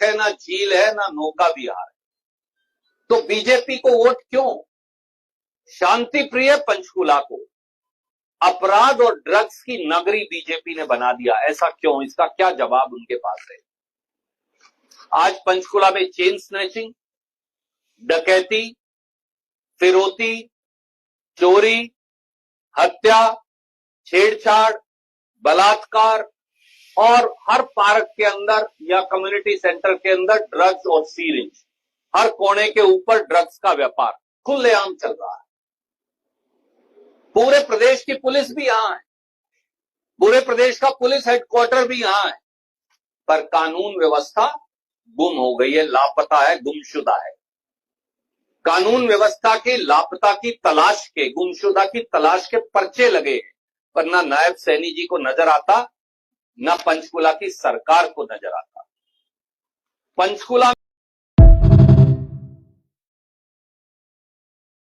सड़क है, ना झील है, ना नौका विहार है। तो बीजेपी को वोट क्यों? शांति प्रिय पंचकुला को अपराध और ड्रग्स की नगरी बीजेपी ने बना दिया, ऐसा क्यों? इसका क्या जवाब उनके पास है? आज पंचकुला में चेन स्नैचिंग, डकैती, फिरौती, चोरी, हत्या, छेड़छाड़, बलात्कार और हर पार्क के अंदर या कम्युनिटी सेंटर के अंदर ड्रग्स और सीरिंज, हर कोने के ऊपर ड्रग्स का व्यापार खुलेआम चल रहा है। पूरे प्रदेश की पुलिस भी यहां है, पूरे प्रदेश का पुलिस हेडक्वार्टर भी यहां है, पर कानून व्यवस्था गुम हो गई है, लापता है, गुमशुदा है। कानून व्यवस्था की लापता की तलाश के, गुमशुदा की तलाश के पर्चे लगे हैं, पर ना नायब सैनी जी को नजर आता, ना पंचकुला की सरकार को नजर आता। पंचकुला